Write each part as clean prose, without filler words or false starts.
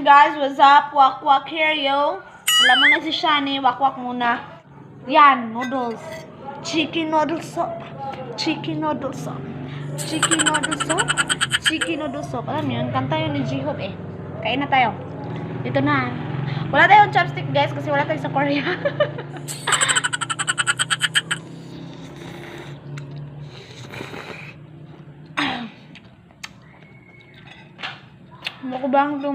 guys, what's up? Wak-wak here, yo. Alam mo na si Shani, wak-wak muna. Yan, noodles. Chicken noodle soup. Chicken noodle soup. Chicken noodle soup. Chicken noodle soup. Alam yun, kanta yun ni J-Hope eh. Kain na tayo. Ito na. Wala tayong chopstick guys kasi wala tayo sa Korea. Mukbang to.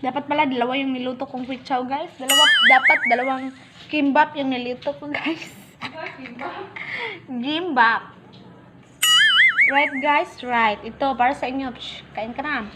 Dapat pala dalawa yung niluto kong quick chow guys. Dapat dalawang kimbap yung niluto ko guys. Kimbap. Right guys, right. Ito para sa inyo. Psh, kain ka na.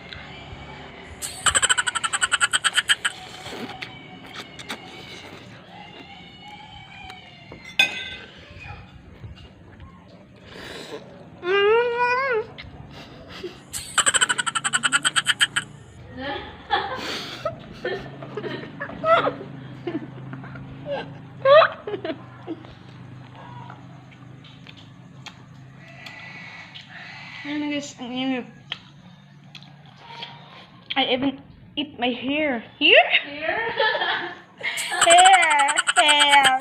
I even eat my hair. Here? Hair.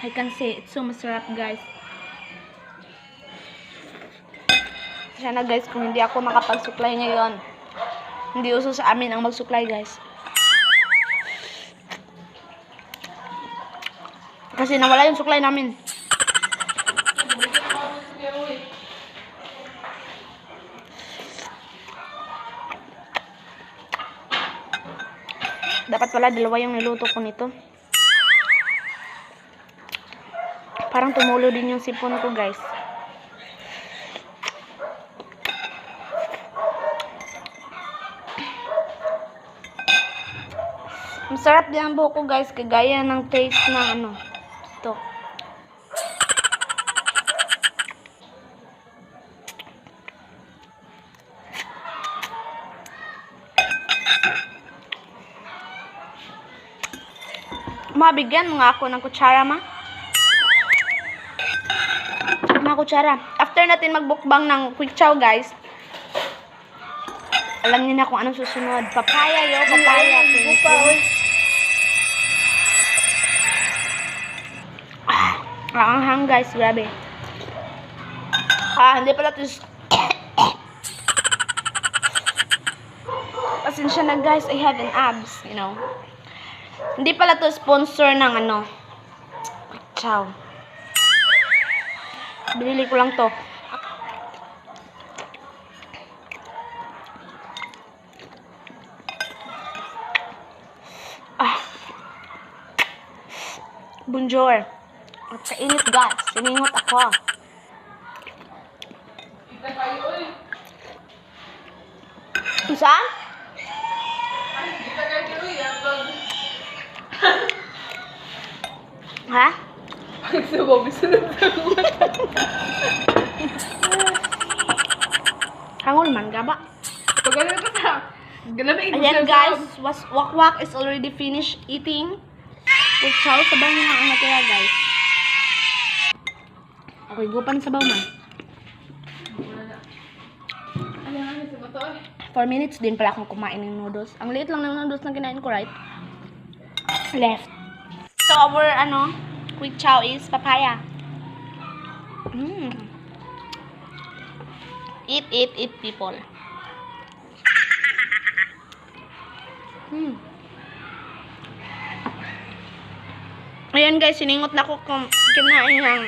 I can say it's so masarap guys. Sana guys kung hindi ako makapagsuklay ngayon. Hindi uso sa amin ang magsuklay guys. Kasi nawala yung suklay namin. Dapat pala dalawa yung niluto ko nito. Parang tumulo din yung sipon ko guys. Masarap din ang buhok ko guys. Kagaya ng taste na ano. Ito. Mabigyan mo nga ako ng kutsara ma. Mga kutsara. After natin magbukbang ng quick chow guys. Alam niyo na kung anong susunod. Papaya yo, papaya. Ang hang guys, grabe. Hindi pala ito. Pasensya na guys, I have an abs, you know. Hindi pala ito sponsor ng ano. Chow. Binili ko lang to. Bonjour. At sa init guys, siningot ako. Isa? Ha? Hangul man, gaba. Ayan guys, wak-wak is already finished eating. Quick chow, sabaw nyo na ang natira guys. Okay, gupan sabaw man. 4 minutes din pala akong kumain ng noodles. Ang liit lang ng noodles na kinain ko, right? Left. So our quick chow is papaya. Eat people. Ayan guys, siningot na ko kung kinain ng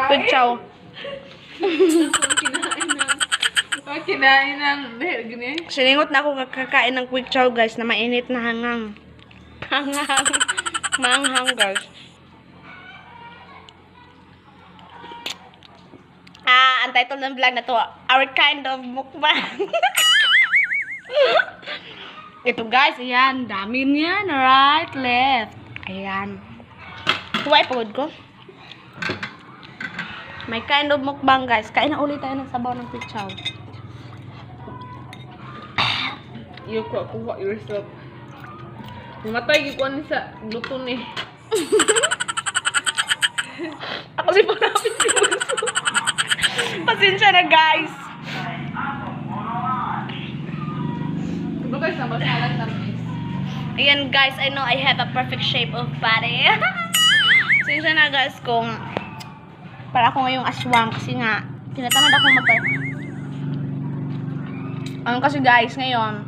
quick chow. Siningot na ako kakain ng quick chow guys na mainit na hangang. Manghang guys. Ang title ng vlog na to, our kind of mukbang. Ito guys, ayan, dami niyan, right, left. Ayan. Huwag pagod ko. May kind of mukbang guys. Kain na ulit tayo ng sabaw ng quick chow. You kuha yourself. Mamatay gikuan sa luto ni. Ako si Panapit si Bunso. Pasensya na, guys. Diba guys, nabasalan na miss? Ayan, guys. I know I have a perfect shape of body. Pasensya na, guys, kung para ako ngayong aswang kasi nga tinatamad ako kasi guys, ngayon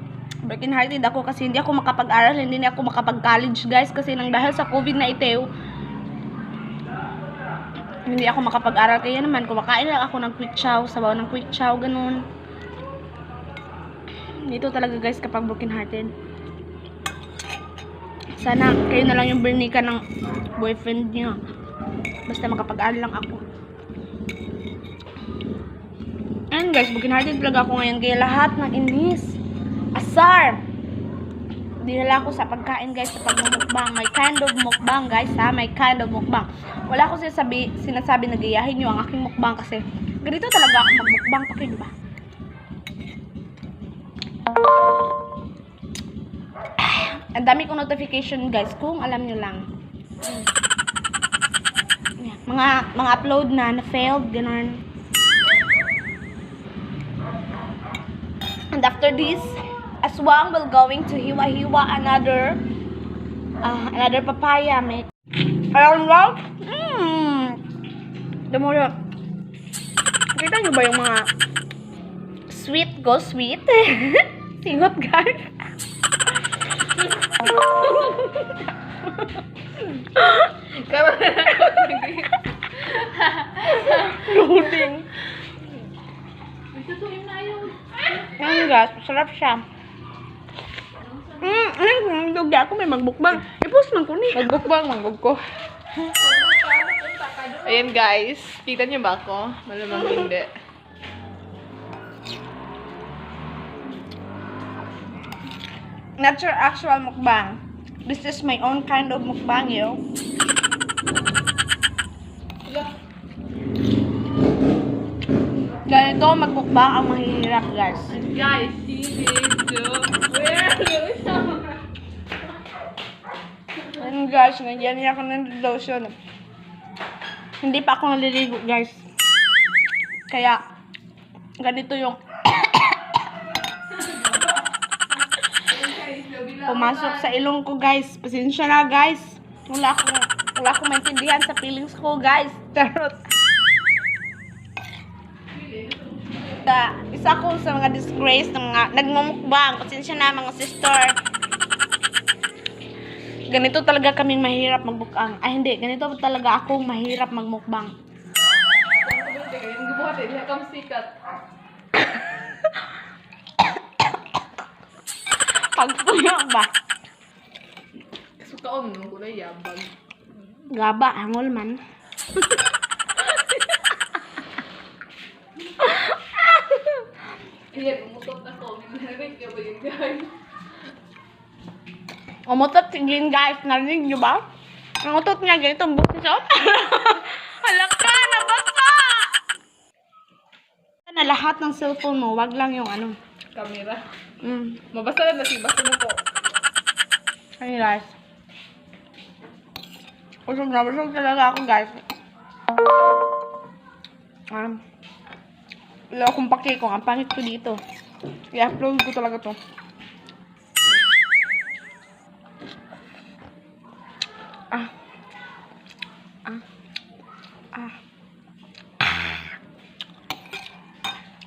broken hearted ako kasi hindi ako makapag-aral, hindi ako makapag-college, guys, kasi nang dahil sa COVID na ito, hindi ako makapag-aral. Kaya naman kumakain lang ako ng quick chow, sabaw ng quick chow, ganun. Dito talaga, guys, kapag broken hearted. Sana kayo na lang yung bernika ng boyfriend niyo, basta makapag-aral lang ako. And guys, broken hearted talaga ako ngayon, kaya lahat ng inis, asar, dinala ko sa pagkain, guys, sa pagmumukbang. My kind of mukbang, guys, ha? My kind of mukbang. Wala ko sinasabi na gayahin nyo ang aking mukbang kasi ganito talaga ako magmukbang. Okay, diba? Ang dami kong notification, guys, kung alam nyo lang. Mga upload na failed, ganun. And after this, aswang will going to hiwa-hiwa another papaya. Alam mo? Dumuro. Kita nyo ba yung mga sweet go sweet? Singot, guys. Loading. Ang gas, sarap siya. Hindi ako may magbukbang. I-post man ko ni. Magbukbang, ko. Ayan guys, kita niyo ba ako? Malamang hindi. Not your actual mukbang. This is my own kind of mukbang, yo. Ganito magbukbang ang mahihirap, guys. Guys, where are you? Ayun, guys, nandiyan niya ako ng lotion. Hindi pa ako naliligo, guys. Kaya, ganito yung pumasok sa ilong ko, guys. Pasensya na, guys. Wala akong maintindihan sa feelings ko, guys. Charot. Isa ko sa mga disgrace ng mga nagmumukbang. Pasensya na, mga sister. Ganito talaga kaming mahirap magbukang. Ay, hindi. Ganito talaga akong mahirap magmukbang. Pagpuyo ba? Sukaon mo ko na yabag. Gaba, hangol man. Ayan, umutot ako. Narinig niyo ba yun, guys? Umutot si Glenn, guys. Narinig niyo ba? Ang utot niya, ganito ang bukis, oh. Halaka, nabasa! Na lahat ng cellphone mo, wag lang yung ano. Camera. Mabasa na basta mo po. Ay, guys. Busog talaga ako, guys. Wala akong pake kung ang pangit ko dito. I-upload ko talaga to.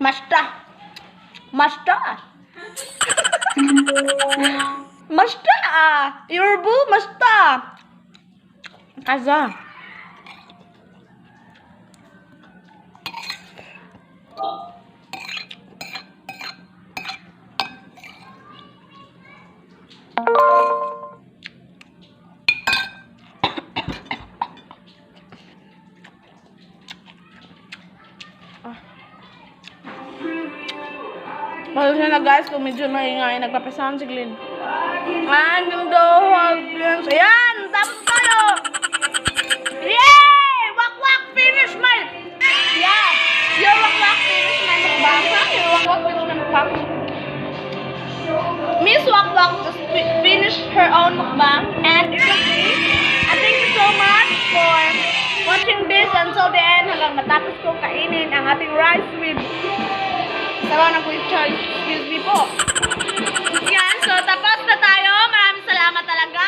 Masta! Masta! Yorbu, masta! Kaza. Pasensya na, guys, kung medyo maingay, nagpapasahan si Glenn. Ang doon, ayan, tapos tayo! Yay! Wak-wak, finish my... Yeah! Your wak-wak, finish my mukbang. Your wak-wak, finish my mukbang. Miss Wak-wak just finished her own mukbang, and it's okay. I think it's watching this until the end hanggang matapos ko kainin ang ating rice with sabaw ng quick choice. Excuse me po. Yan, so tapos na tayo. Maraming salamat talaga.